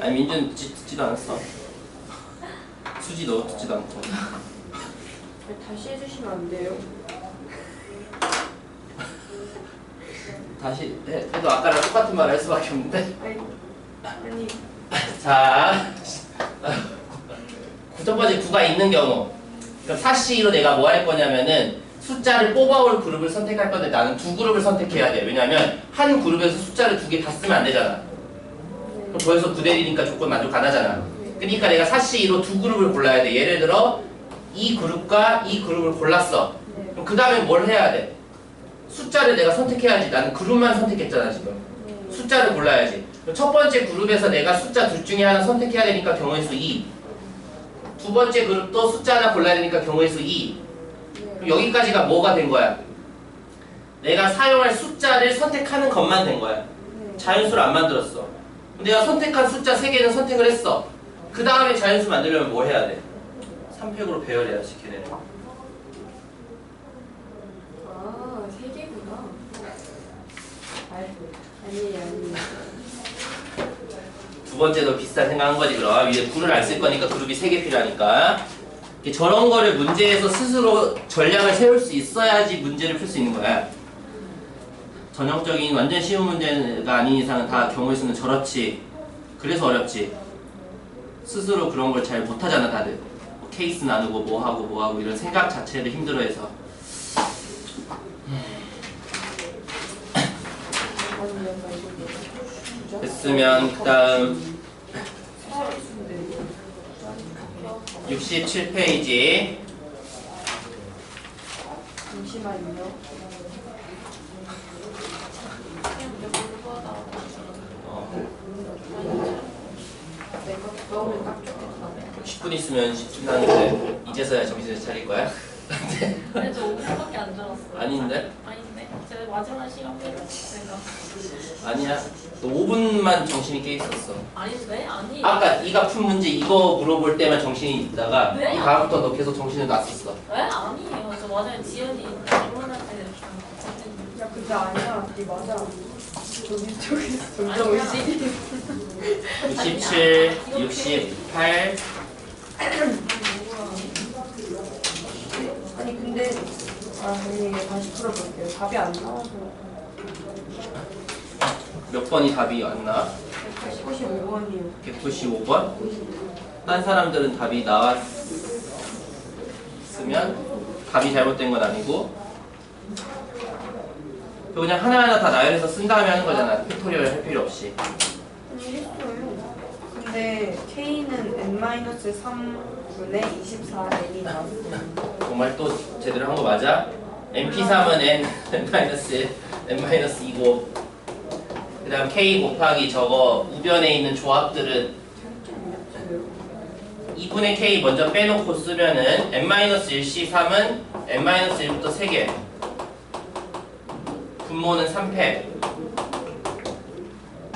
아니 민준 듣지도 않았어. 수지 너 듣지도 않고. 다시 해주시면 안 돼요? 다시 해도 아까랑 똑같은 말을 할 수밖에 없는데. 아니, 자, 첫 번째 9가 있는 경우. 그럼 사씨로 내가 뭐 할 거냐면은 숫자를 뽑아올 그룹을 선택할 건데 나는 2그룹을 선택해야 돼. 왜냐면 한 그룹에서 숫자를 2개 다 쓰면 안 되잖아. 그럼 더해서 9대리니까 조건 만족 안 하잖아. 그러니까 내가 사씨로 2그룹을 골라야 돼. 예를 들어 이 그룹과 이 그룹을 골랐어. 그럼 그 다음에 뭘 해야 돼? 숫자를 내가 선택해야지. 나는 그룹만 선택했잖아 지금. 숫자를 골라야지. 그럼 첫 번째 그룹에서 내가 숫자 둘 중에 하나 선택해야 되니까 경우의 수 2. 두 번째 그룹도 숫자 하나 골라야 되니까 경우의 수 2. 그럼 여기까지가 뭐가 된 거야? 내가 사용할 숫자를 선택하는 것만 된 거야. 자연수를 안 만들었어. 내가 선택한 숫자 3개는 선택을 했어. 그 다음에 자연수 만들려면 뭘 해야 돼? 3팩으로 배열해야지 걔네는. 아, 3개구나. 아니. 두 번째도 비슷한 생각한 거지. 그럼 위에 9를 안 쓸 거니까 그룹이 3개 필요하니까 저런 거를 문제에서 스스로 전략을 세울 수 있어야지 문제를 풀 수 있는 거야. 전형적인 완전 쉬운 문제가 아닌 이상은 다 경우의 수는 저렇지. 그래서 어렵지. 스스로 그런 걸 잘 못하잖아 다들. 뭐 케이스 나누고 뭐하고 이런 생각 자체를 힘들어해서. 됐으면 그다음 67페이지. 잠시만요. 내가 넣으면 딱 좋겠다. 10분 있으면 10분 하는데 이제서야 정신을 차릴 거야? 근데 저 5분밖에 안 들었어요. 아닌데? 아닌데? 제가 마지막 시간 빼고 제가 아니야. 너 5분만 정신이 깨 있었어. 아닌데? 아니. 아까 네가 푼 문제 이거 물어볼 때만 정신이 있다가 네? 이 다음부터 너 계속 정신을 놨었어. 왜? 아니에요. 저 맞아요. 지연이 질문할 때 야 근데 아니야. 네 맞아. 저기 저기서 점점 아니야. 의식이. 67, 68. 아니 근데 아니 다시 풀어볼게요. 답이 안 나와서. 몇 번이 답이 안 나? 195번이요. 195번? 딴 사람들은 답이 나왔으면 답이 잘못된 건 아니고 그냥 하나하나 다 나열해서 쓴 다음에 하는 거잖아. 팩토리얼 할 필요 없이. 아니 했어요. 근데 K는 n-3분의 24n이 나왔어요. 정말 또 제대로 한 거 맞아? MP3은 n-1, n-2고 그 다음 K 곱하기 저거 우변에 있는 조합들은 2분의 K 먼저 빼놓고 쓰면은 n-1C3은 n-1부터 3개 분모는 3패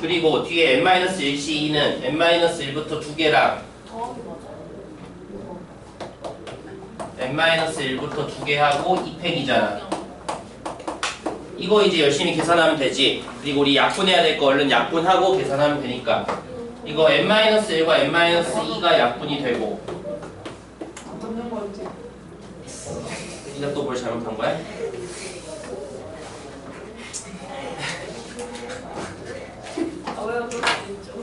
그리고 뒤에 n-1C2는 n-1부터 2개랑 정확히 맞아요. n-1부터 2개 하고 2팩이잖아. 이거 이제 열심히 계산하면 되지. 그리고 우리 약분해야 될 거 얼른 약분하고 계산하면 되니까. 이거 n-1과 n-2가 약분이 되고. 맞는 거 같아. 네가 또 뭘 잘못한 거야? 왜요? 그럴 수 있죠.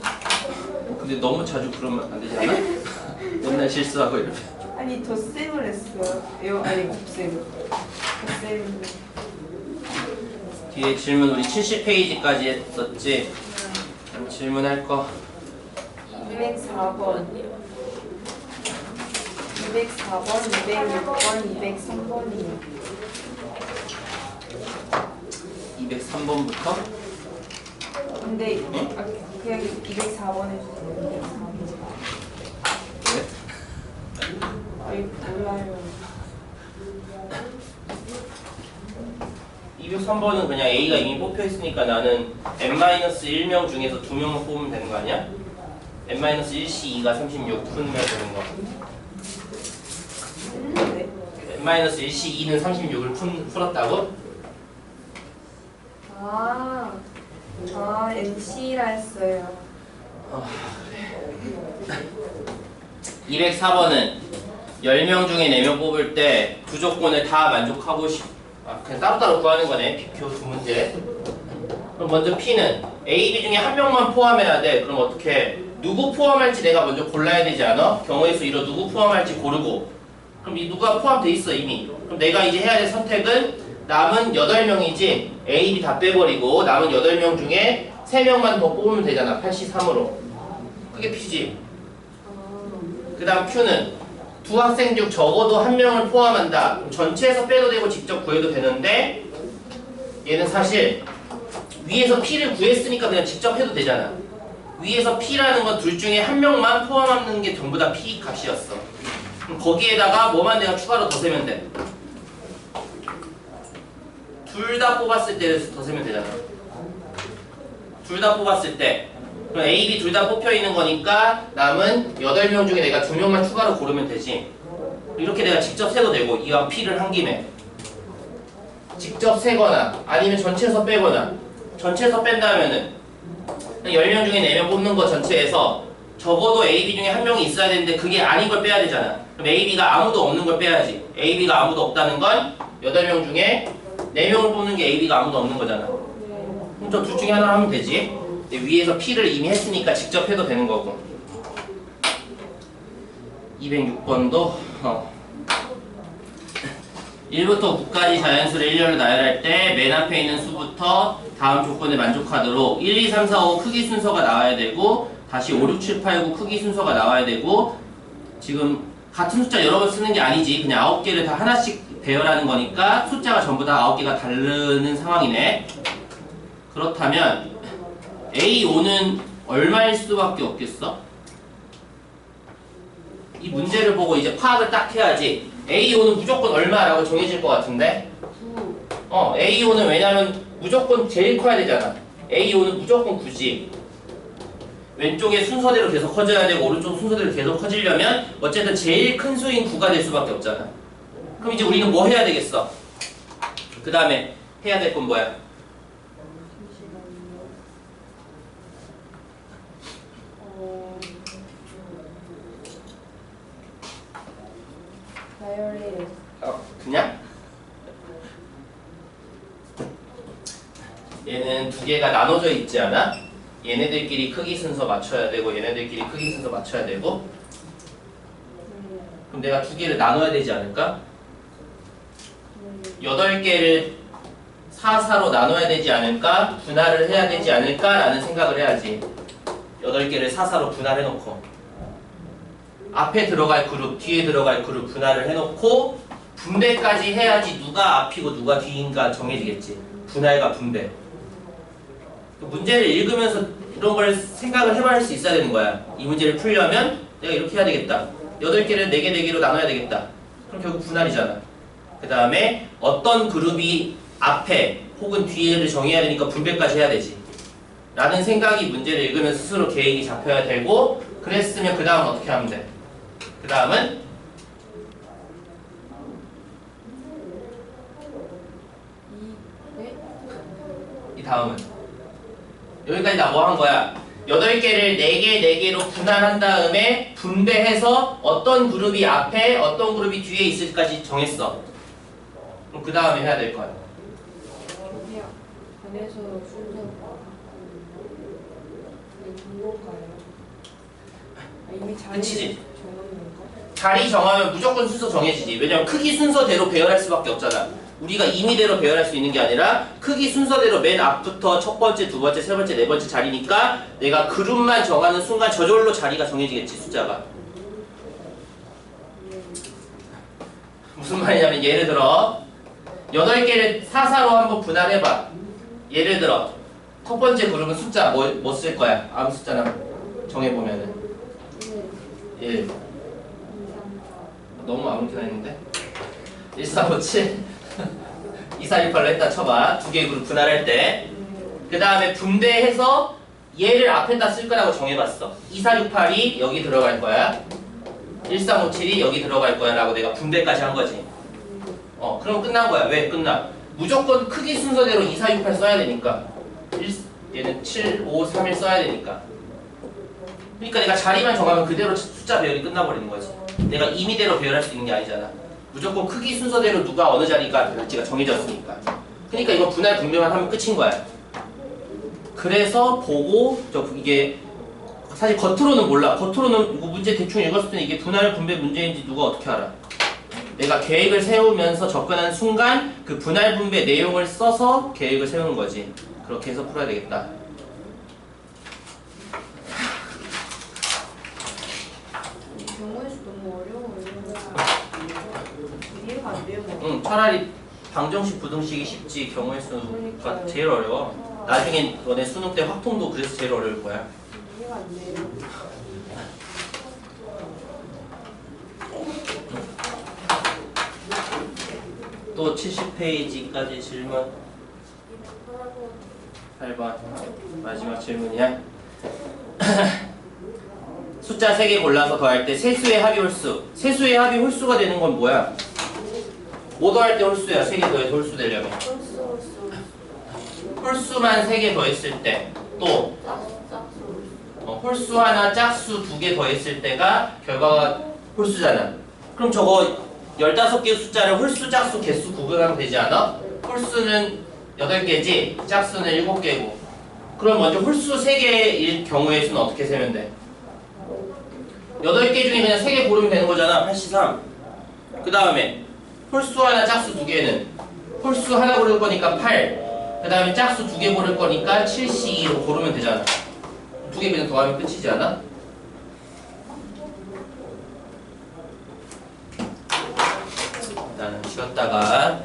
근데 너무 자주 그러면 안 되지 않아? 맨날 실수하고 이러면. 아니 덧셈을 했어요. 아니 곱셈. 덧셈. 뒤에 질문 우리 70페이지까지 했었지? 그럼 질문할 거. 204번. 204번, 206번, 203번이요. 203번부터? 근데 그냥 204번 해주세요. 204번. 왜? 아니 몰라요. 203번은 그냥 A가 이미 뽑혀 있으니까 나는 n-1명 중에서 2명만 뽑으면 되는 거 아니야? n-1C 2가 36 풀면 되는 거. 했는데. n-1C 2는 36을 풀었다고? NC라 했어요. 204번은 10명 중에 4명 뽑을 때 두 조건을 다 만족하고 그냥 따로따로 구하는 거네. B표 두 문제. 그럼 먼저 P는 A, B 중에 한 명만 포함해야 돼. 그럼 어떻게 누구 포함할지 내가 먼저 골라야 되지 않아? 경우의 수 1로 누구 포함할지 고르고. 그럼 이 누가 포함돼 있어 이미. 그럼 내가 이제 해야 될 선택은 남은 8명이지 A, B 다 빼버리고 남은 8명 중에 3명만 더 뽑으면 되잖아. 83으로. 그게 P지. 그 다음 Q는 두 학생 중 적어도 한 명을 포함한다. 그럼 전체에서 빼도 되고 직접 구해도 되는데 얘는 사실 위에서 P를 구했으니까 그냥 직접 해도 되잖아. 위에서 P라는 건 둘 중에 한 명만 포함하는 게 전부 다 P 값이었어. 그럼 거기에다가 뭐만 내가 추가로 더 세면 돼. 둘 다 뽑았을 때 더 세면 되잖아. 둘 다 뽑았을 때 그럼 A, B 둘 다 뽑혀 있는 거니까 남은 8명 중에 내가 2명만 추가로 고르면 되지. 이렇게 내가 직접 세도 되고 이왕 P를 한 김에 직접 세거나 아니면 전체에서 빼거나 전체에서 뺀다면은 10명 중에 4명 뽑는 거 전체에서 적어도 A, B 중에 한 명이 있어야 되는데 그게 아닌 걸 빼야 되잖아. 그럼 A, B가 아무도 없는 걸 빼야지. A, B가 아무도 없다는 건 8명 중에 4명을 뽑는 게 A, B가 아무도 없는 거잖아. 그럼 저 둘 중에 하나를 하면 되지. 근데 위에서 P를 이미 했으니까 직접 해도 되는 거고. 206번도 1부터 9까지 자연수를 일렬로 나열할 때 맨 앞에 있는 수부터 다음 조건에 만족하도록 1, 2, 3, 4, 5 크기 순서가 나와야 되고 다시 5, 6, 7, 8, 9 크기 순서가 나와야 되고 지금 같은 숫자 여러 번 쓰는 게 아니지. 그냥 9개를 다 하나씩 배열하는 거니까 숫자가 전부 다 9개가 다르는 상황이네. 그렇다면 A5는 얼마일 수밖에 없겠어? 이 문제를 보고 이제 파악을 딱 해야지. A5는 무조건 얼마라고 정해질 것 같은데? A5는 왜냐면 무조건 제일 커야 되잖아. A5는 무조건 9지. 왼쪽에 순서대로 계속 커져야 되고 오른쪽 순서대로 계속 커지려면 어쨌든 제일 큰 수인 9가 될 수밖에 없잖아. 그럼 이제 우리는 뭐 해야 되겠어? 그 다음에 해야 될 건 뭐야? 그냥? 얘는 두 개가 나눠져 있지 않아? 얘네들끼리 크기 순서 맞춰야 되고 얘네들끼리 크기 순서 맞춰야 되고 그럼 내가 두 개를 나눠야 되지 않을까? 8개를 4, 4로 나눠야 되지 않을까? 분할을 해야 되지 않을까? 라는 생각을 해야지. 8개를 4, 4로 분할해놓고 앞에 들어갈 그룹, 뒤에 들어갈 그룹 분할을 해놓고 분배까지 해야지 누가 앞이고 누가 뒤인가 정해지겠지. 분할과 분배. 문제를 읽으면서 이런 걸 생각을 해볼 수 있어야 되는 거야. 이 문제를 풀려면 내가 이렇게 해야 되겠다. 8개를 4개, 4개로 나눠야 되겠다. 그럼 결국 분할이잖아. 그 다음에 어떤 그룹이 앞에 혹은 뒤에를 정해야 되니까 분배까지 해야 되지. 라는 생각이 문제를 읽으면서 스스로 계획이 잡혀야 되고 그랬으면 그 다음은 어떻게 하면 돼? 그 다음은 이 다음은 여기까지 나 뭐 한 거야? 8개를 4개, 4개로 분할한 다음에 분배해서 어떤 그룹이 앞에 어떤 그룹이 뒤에 있을까지 정했어. 그럼 그 다음에 해야 될 거야. 안에서 순서가 이건가요? 이미 자리 끝이지. 정하는 건가? 자리 정하면 무조건 순서 정해지지. 왜냐면 크기 순서대로 배열할 수밖에 없잖아. 우리가 임의대로 배열할 수 있는 게 아니라 크기 순서대로 맨 앞부터 첫 번째, 두 번째, 세 번째, 네 번째 자리니까 내가 그룹만 정하는 순간 저절로 자리가 정해지겠지, 숫자가. 무슨 말이냐면 예를 들어 8개를 4, 4로 한번 분할해봐. 예를 들어 첫 번째 그룹은 숫자 뭐 쓸 거야? 아무 숫자나 정해보면은 1 너무 아무렇게나 했는데 1, 4, 5, 7 2, 4, 6, 8로 했다 쳐봐. 두 개의 그룹 분할할 때. 그 다음에 분배해서 얘를 앞에다 쓸 거라고 정해봤어. 2, 4, 6, 8이 여기 들어갈 거야. 1, 3, 5, 7이 여기 들어갈 거야 라고 내가 분배까지 한 거지. 그럼 끝난 거야. 왜 끝나? 무조건 크기 순서대로 2, 4, 6, 8 써야 되니까. 얘는 7, 5, 3, 1 써야 되니까. 그러니까 내가 자리만 정하면 그대로 숫자 배열이 끝나버리는 거지. 내가 임의대로 배열할 수 있는 게 아니잖아. 무조건 크기 순서대로 누가 어느 자리가 될지가 정해졌으니까. 그러니까 이거 분할 분배만 하면 끝인 거야. 그래서 보고 이게 사실 겉으로는 몰라. 겉으로는 이거 문제 대충 읽었을 때는 이게 분할 분배 문제인지 누가 어떻게 알아? 내가 계획을 세우면서 접근한 순간 그 분할 분배 내용을 써서 계획을 세우는 거지. 그렇게 해서 풀어야 되겠다. 경우에서 너무 어려워요. 이해가 안 돼요. 응, 차라리 방정식, 부등식이 쉽지. 경우의 수가 제일 어려워. 나중에 너네 수능 때 확통도 그래서 제일 어려울 거야. 이해가 안 돼요. 또 70페이지까지 질문. 8번 마지막 질문이야. 숫자 3개 골라서 더할 때 세수의 합이 홀수. 세수의 합이 홀수가 되는 건 뭐야? 뭐 더할 때 홀수야? 3개 더해서 홀수 되려면. 홀수만 3개 더했을 때. 또 홀수 하나, 짝수 두 개 더했을 때가 결과가 홀수잖아. 그럼 저거 15개의 숫자를 홀수, 짝수, 개수 구분하면 되지 않아? 홀수는 8개지, 짝수는 7개고. 그럼 먼저 홀수 3개일 경우의 수는 어떻게 세면 돼? 8개 중에 그냥 3개 고르면 되는 거잖아. 83. 그 다음에 홀수 하나, 짝수 2개는 홀수 하나 고를 거니까 8. 그 다음에 짝수 2개 고를 거니까 72로 고르면 되잖아. 2개 그냥 더하면 끝이지 않아? 일단은 쉬었다가